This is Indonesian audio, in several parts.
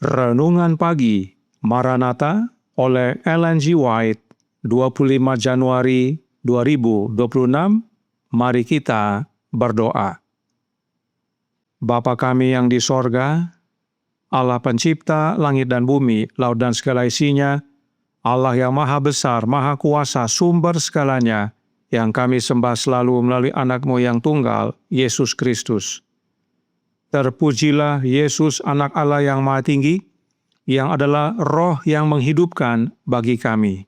Renungan Pagi Maranatha oleh Ellen G. White, 25 Januari 2026. Mari kita berdoa. Bapa kami yang di sorga, Allah pencipta langit dan bumi, laut dan segala isinya, Allah yang maha besar, maha kuasa, sumber segalanya, yang kami sembah selalu melalui anak-Mu yang tunggal, Yesus Kristus. Terpujilah Yesus, anak Allah yang maha tinggi, yang adalah roh yang menghidupkan bagi kami.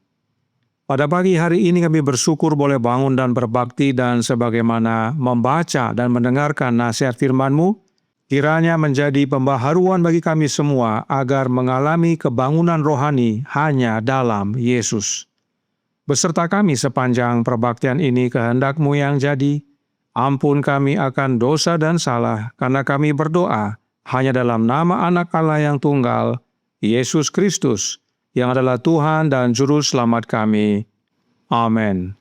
Pada pagi hari ini kami bersyukur boleh bangun dan berbakti, dan sebagaimana membaca dan mendengarkan nasihat firman-Mu, kiranya menjadi pembaharuan bagi kami semua agar mengalami kebangunan rohani hanya dalam Yesus. Beserta kami sepanjang perbaktian ini, kehendak-Mu yang jadi. Ampun kami akan dosa dan salah, karena kami berdoa hanya dalam nama Anak Allah yang tunggal, Yesus Kristus, yang adalah Tuhan dan Juru Selamat kami. Amin.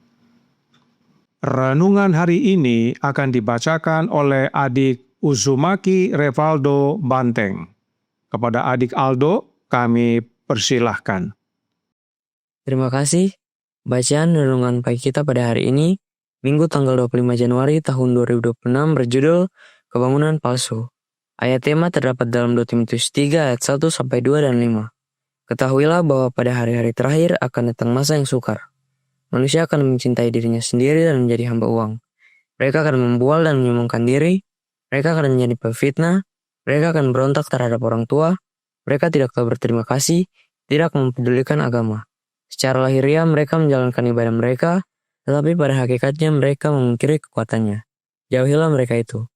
Renungan hari ini akan dibacakan oleh adik Uzumaki Revaldo Banteng. Kepada adik Aldo, kami persilahkan. Terima kasih. Bacaan renungan pagi kita pada hari ini, Minggu tanggal 25 Januari tahun 2026 berjudul Kebangunan Palsu. Ayat tema terdapat dalam 2 Timotius 3 ayat 1-2 dan 5. Ketahuilah bahwa pada hari-hari terakhir akan datang masa yang sukar. Manusia akan mencintai dirinya sendiri dan menjadi hamba uang. Mereka akan membual dan menyombongkan diri. Mereka akan menjadi pefitnah. Mereka akan berontak terhadap orang tua. Mereka tidak tahu berterima kasih, tidak mempedulikan agama. Secara lahiriah mereka menjalankan ibadah mereka, tetapi pada hakikatnya mereka memungkiri kekuatannya. Jauhilah mereka itu.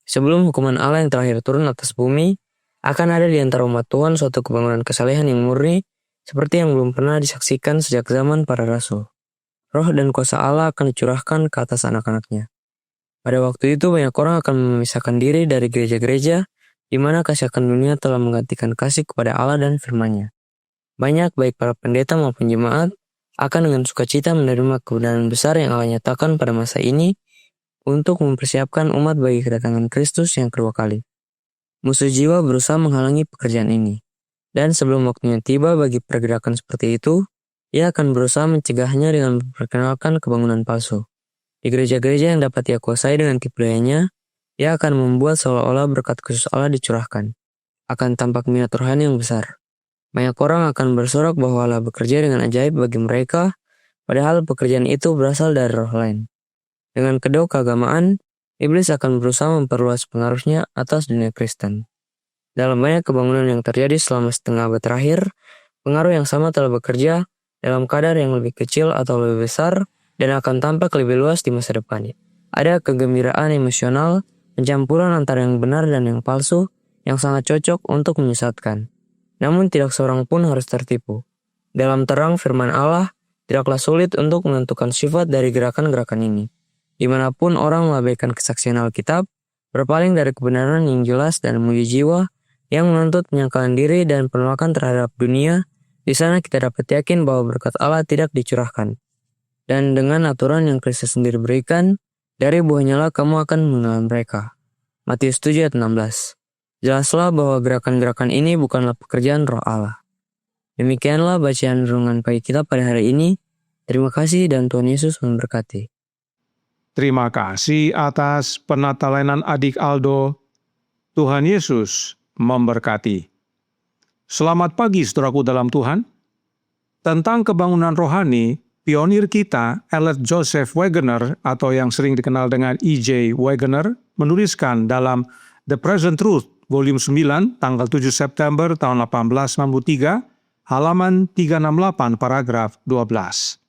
Sebelum hukuman Allah yang terakhir turun atas bumi, akan ada di antara umat Tuhan suatu kebangunan kesalehan yang murni, seperti yang belum pernah disaksikan sejak zaman para rasul. Roh dan kuasa Allah akan dicurahkan ke atas anak-anaknya. Pada waktu itu banyak orang akan memisahkan diri dari gereja-gereja, di mana kasih akan dunia telah menggantikan kasih kepada Allah dan firman-Nya. Banyak baik para pendeta maupun jemaat akan dengan sukacita menerima kebenaran besar yang Allah nyatakan pada masa ini untuk mempersiapkan umat bagi kedatangan Kristus yang kedua kali. Musuh jiwa berusaha menghalangi pekerjaan ini, dan sebelum waktunya tiba bagi pergerakan seperti itu, ia akan berusaha mencegahnya dengan memperkenalkan kebangunan palsu. Di gereja-gereja yang dapat ia kuasai dengan tipu dayanya, ia akan membuat seolah-olah berkat khusus Allah dicurahkan. Akan tampak minat rohani yang besar. Banyak orang akan bersorak bahwa Allah bekerja dengan ajaib bagi mereka, padahal pekerjaan itu berasal dari roh lain. Dengan kedok keagamaan, iblis akan berusaha memperluas pengaruhnya atas dunia Kristen. Dalam banyak kebangunan yang terjadi selama setengah abad terakhir, pengaruh yang sama telah bekerja dalam kadar yang lebih kecil atau lebih besar dan akan tampak lebih luas di masa depan. Ada kegembiraan emosional, pencampuran antara yang benar dan yang palsu, yang sangat cocok untuk menyesatkan. Namun tidak seorang pun harus tertipu. Dalam terang firman Allah, tidaklah sulit untuk menentukan sifat dari gerakan-gerakan ini. Dimanapun orang mengabaikan kesaksian Alkitab, berpaling dari kebenaran yang jelas dan memuji jiwa, yang menuntut penyangkalan diri dan penolakan terhadap dunia, di sana kita dapat yakin bahwa berkat Allah tidak dicurahkan. Dan dengan aturan yang Kristus sendiri berikan, dari buahnya lah kamu akan mengenal mereka. Matius 7 ayat 16. Jelaslah bahwa gerakan-gerakan ini bukanlah pekerjaan roh Allah. Demikianlah bacaan renungan pagi kita pada hari ini. Terima kasih dan Tuhan Yesus memberkati. Terima kasih atas penatalenan adik Aldo. Tuhan Yesus memberkati. Selamat pagi saudaraku dalam Tuhan. Tentang kebangunan rohani, pionir kita, Elliot Joseph Wegener, atau yang sering dikenal dengan E.J. Wegener, menuliskan dalam The Present Truth, Volume 9, tanggal 7 September tahun 1893, halaman 368, paragraf 12.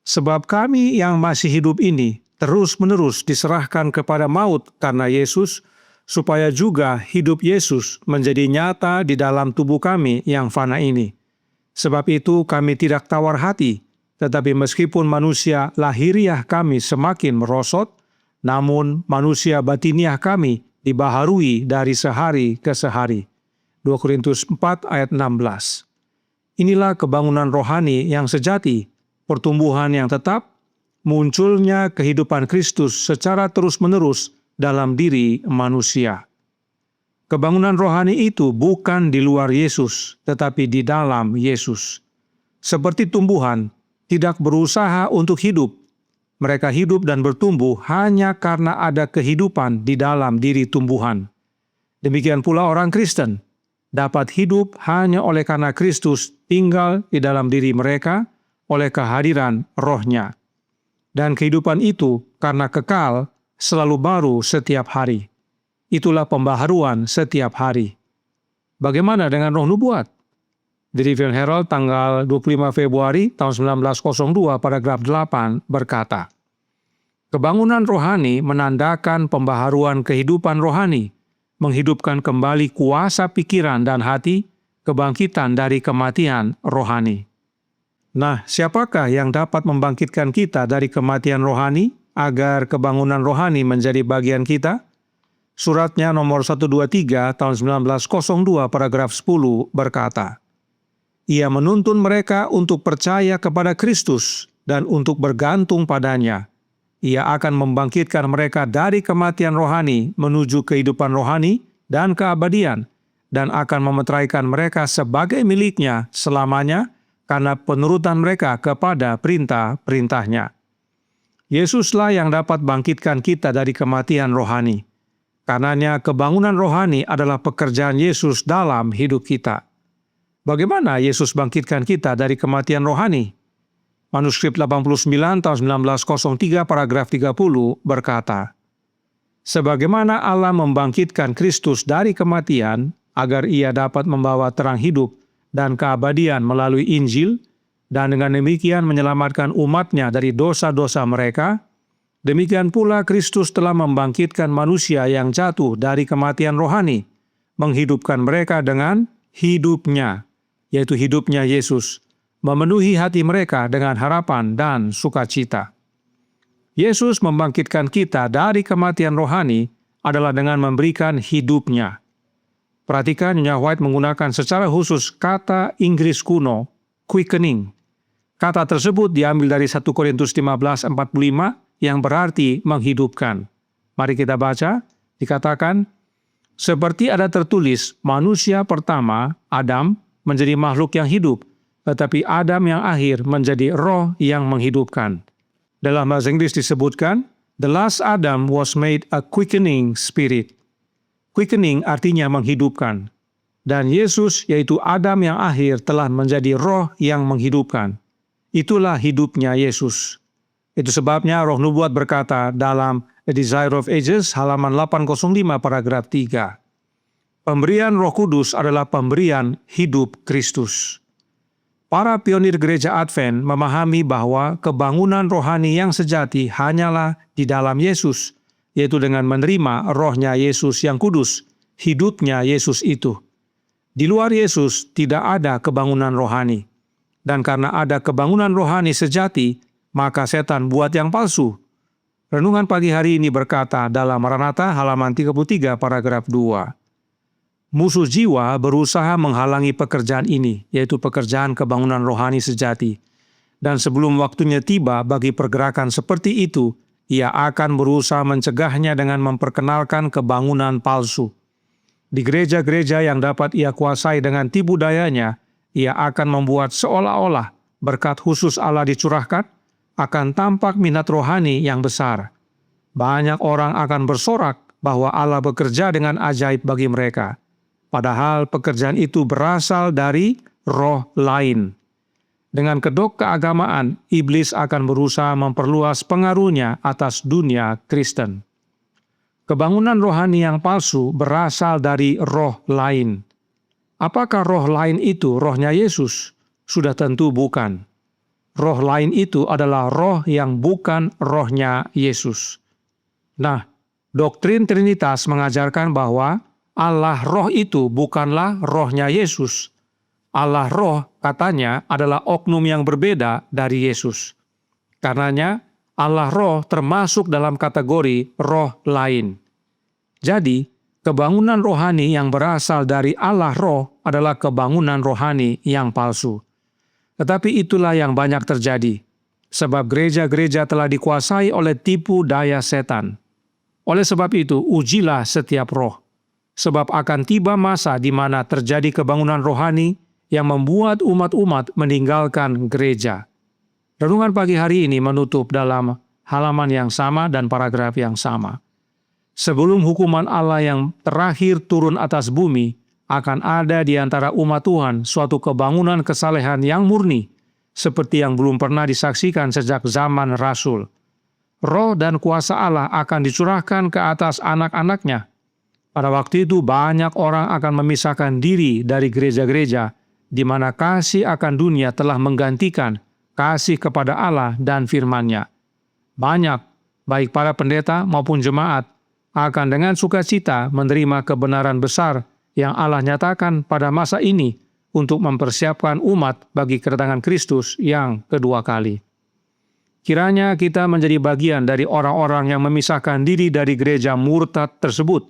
Sebab kami yang masih hidup ini terus-menerus diserahkan kepada maut karena Yesus, supaya juga hidup Yesus menjadi nyata di dalam tubuh kami yang fana ini. Sebab itu kami tidak tawar hati, tetapi meskipun manusia lahiriah kami semakin merosot, namun manusia batiniah kami dibaharui dari sehari ke sehari. 2 Korintus 4 ayat 16. Inilah kebangunan rohani yang sejati, pertumbuhan yang tetap, munculnya kehidupan Kristus secara terus-menerus dalam diri manusia. Kebangunan rohani itu bukan di luar Yesus, tetapi di dalam Yesus. Seperti tumbuhan, tidak berusaha untuk hidup. Mereka hidup dan bertumbuh hanya karena ada kehidupan di dalam diri tumbuhan. Demikian pula orang Kristen dapat hidup hanya oleh karena Kristus tinggal di dalam diri mereka oleh kehadiran Roh-Nya. Dan kehidupan itu karena kekal selalu baru setiap hari. Itulah pembaharuan setiap hari. Bagaimana dengan roh nubuat? Di Review Herald tanggal 25 Februari tahun 1902 paragraf 8 berkata, kebangunan rohani menandakan pembaharuan kehidupan rohani, menghidupkan kembali kuasa pikiran dan hati, kebangkitan dari kematian rohani. Nah, siapakah yang dapat membangkitkan kita dari kematian rohani agar kebangunan rohani menjadi bagian kita? Suratnya nomor 123 tahun 1902 paragraf 10 berkata, ia menuntun mereka untuk percaya kepada Kristus dan untuk bergantung padanya. Ia akan membangkitkan mereka dari kematian rohani menuju kehidupan rohani dan keabadian, dan akan memeteraikan mereka sebagai miliknya selamanya karena penurutan mereka kepada perintah-perintahnya. Yesuslah yang dapat bangkitkan kita dari kematian rohani. Karenanya kebangunan rohani adalah pekerjaan Yesus dalam hidup kita. Bagaimana Yesus bangkitkan kita dari kematian rohani? Manuskrip 89 tahun 1903 paragraf 30 berkata, sebagaimana Allah membangkitkan Kristus dari kematian agar ia dapat membawa terang hidup dan keabadian melalui Injil, dan dengan demikian menyelamatkan umatnya dari dosa-dosa mereka, demikian pula Kristus telah membangkitkan manusia yang jatuh dari kematian rohani, menghidupkan mereka dengan hidupnya, yaitu hidupnya Yesus, memenuhi hati mereka dengan harapan dan sukacita. Yesus membangkitkan kita dari kematian rohani adalah dengan memberikan hidupnya. Perhatikan Nyonya White menggunakan secara khusus kata Inggris kuno, quickening. Kata tersebut diambil dari 1 Korintus 15:45 yang berarti menghidupkan. Mari kita baca, dikatakan, seperti ada tertulis, manusia pertama, Adam, menjadi makhluk yang hidup, tetapi Adam yang akhir menjadi roh yang menghidupkan. Dalam bahasa Inggris disebutkan, the last Adam was made a quickening spirit. Quickening artinya menghidupkan. Dan Yesus, yaitu Adam yang akhir, telah menjadi roh yang menghidupkan. Itulah hidupnya Yesus. Itu sebabnya Roh Nubuat berkata dalam The Desire of Ages halaman 805 paragraf 3. Pemberian Roh Kudus adalah pemberian hidup Kristus. Para pionir gereja Advent memahami bahwa kebangunan rohani yang sejati hanyalah di dalam Yesus, yaitu dengan menerima rohnya Yesus yang kudus, hidupnya Yesus itu. Di luar Yesus tidak ada kebangunan rohani. Dan karena ada kebangunan rohani sejati, maka setan buat yang palsu. Renungan pagi hari ini berkata dalam Maranatha halaman 33 paragraf 2. Musuh jiwa berusaha menghalangi pekerjaan ini, yaitu pekerjaan kebangunan rohani sejati. Dan sebelum waktunya tiba bagi pergerakan seperti itu, ia akan berusaha mencegahnya dengan memperkenalkan kebangunan palsu. Di gereja-gereja yang dapat ia kuasai dengan tipu dayanya, ia akan membuat seolah-olah berkat khusus Allah dicurahkan, akan tampak minat rohani yang besar. Banyak orang akan bersorak bahwa Allah bekerja dengan ajaib bagi mereka. Padahal pekerjaan itu berasal dari roh lain. Dengan kedok keagamaan, iblis akan berusaha memperluas pengaruhnya atas dunia Kristen. Kebangunan rohani yang palsu berasal dari roh lain. Apakah roh lain itu rohnya Yesus? Sudah tentu bukan. Roh lain itu adalah roh yang bukan rohnya Yesus. Nah, doktrin Trinitas mengajarkan bahwa Allah roh itu bukanlah rohnya Yesus. Allah roh, katanya, adalah oknum yang berbeda dari Yesus. Karenanya, Allah roh termasuk dalam kategori roh lain. Jadi, kebangunan rohani yang berasal dari Allah roh adalah kebangunan rohani yang palsu. Tetapi itulah yang banyak terjadi, sebab gereja-gereja telah dikuasai oleh tipu daya setan. Oleh sebab itu, ujilah setiap roh. sebab akan tiba masa di mana terjadi kebangunan rohani yang membuat umat-umat meninggalkan gereja. Renungan pagi hari ini menutup dalam halaman yang sama dan paragraf yang sama. Sebelum hukuman Allah yang terakhir turun atas bumi, akan ada di antara umat Tuhan suatu kebangunan kesalehan yang murni, seperti yang belum pernah disaksikan sejak zaman Rasul. Roh dan kuasa Allah akan dicurahkan ke atas anak-anaknya. Pada waktu itu banyak orang akan memisahkan diri dari gereja-gereja, di mana kasih akan dunia telah menggantikan kasih kepada Allah dan firman-Nya. Banyak, baik para pendeta maupun jemaat, akan dengan sukacita menerima kebenaran besar yang Allah nyatakan pada masa ini untuk mempersiapkan umat bagi kedatangan Kristus yang kedua kali. Kiranya kita menjadi bagian dari orang-orang yang memisahkan diri dari gereja murtad tersebut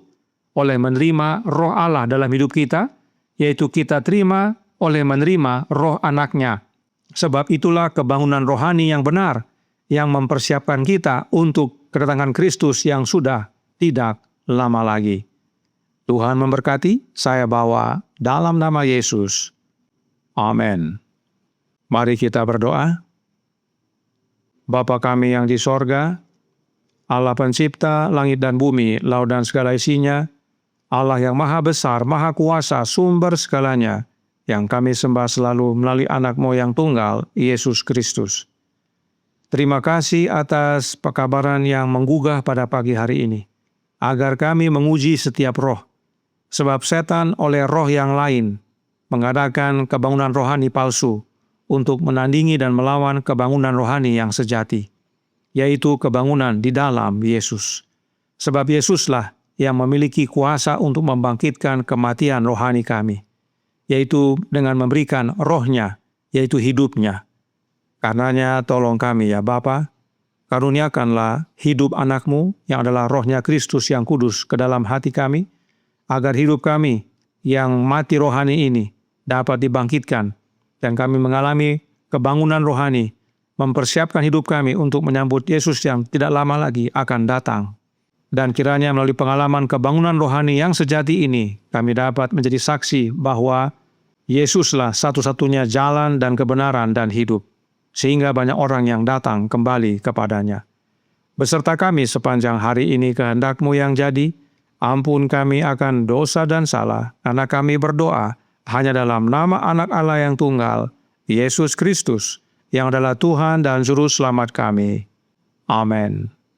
oleh menerima roh Allah dalam hidup kita, yaitu kita terima oleh menerima roh anaknya. Sebab itulah kebangunan rohani yang benar yang mempersiapkan kita untuk kedatangan Kristus yang sudah tidak lama lagi. Tuhan memberkati, saya bawa dalam nama Yesus. Amin. Mari kita berdoa. Bapa kami yang di sorga, Allah pencipta langit dan bumi, laut dan segala isinya, Allah yang maha besar, maha kuasa, sumber segalanya, yang kami sembah selalu melalui anak-Mu yang tunggal, Yesus Kristus. Terima kasih atas pekabaran yang menggugah pada pagi hari ini, agar kami menguji setiap roh, sebab setan oleh roh yang lain mengadakan kebangunan rohani palsu untuk menandingi dan melawan kebangunan rohani yang sejati, yaitu kebangunan di dalam Yesus. Sebab Yesuslah yang memiliki kuasa untuk membangkitkan kematian rohani kami, yaitu dengan memberikan roh-Nya, yaitu hidup-Nya. Karenanya tolong kami ya Bapa, karuniakanlah hidup anak-Mu yang adalah roh-Nya Kristus yang kudus ke dalam hati kami, agar hidup kami yang mati rohani ini dapat dibangkitkan, dan kami mengalami kebangunan rohani, mempersiapkan hidup kami untuk menyambut Yesus yang tidak lama lagi akan datang. Dan kiranya melalui pengalaman kebangunan rohani yang sejati ini, kami dapat menjadi saksi bahwa Yesuslah satu-satunya jalan dan kebenaran dan hidup, sehingga banyak orang yang datang kembali kepadanya. Beserta kami sepanjang hari ini kehendak-Mu yang jadi, ampun kami akan dosa dan salah, karena kami berdoa hanya dalam nama Anak Allah yang tunggal, Yesus Kristus, yang adalah Tuhan dan Juru Selamat kami. Amin.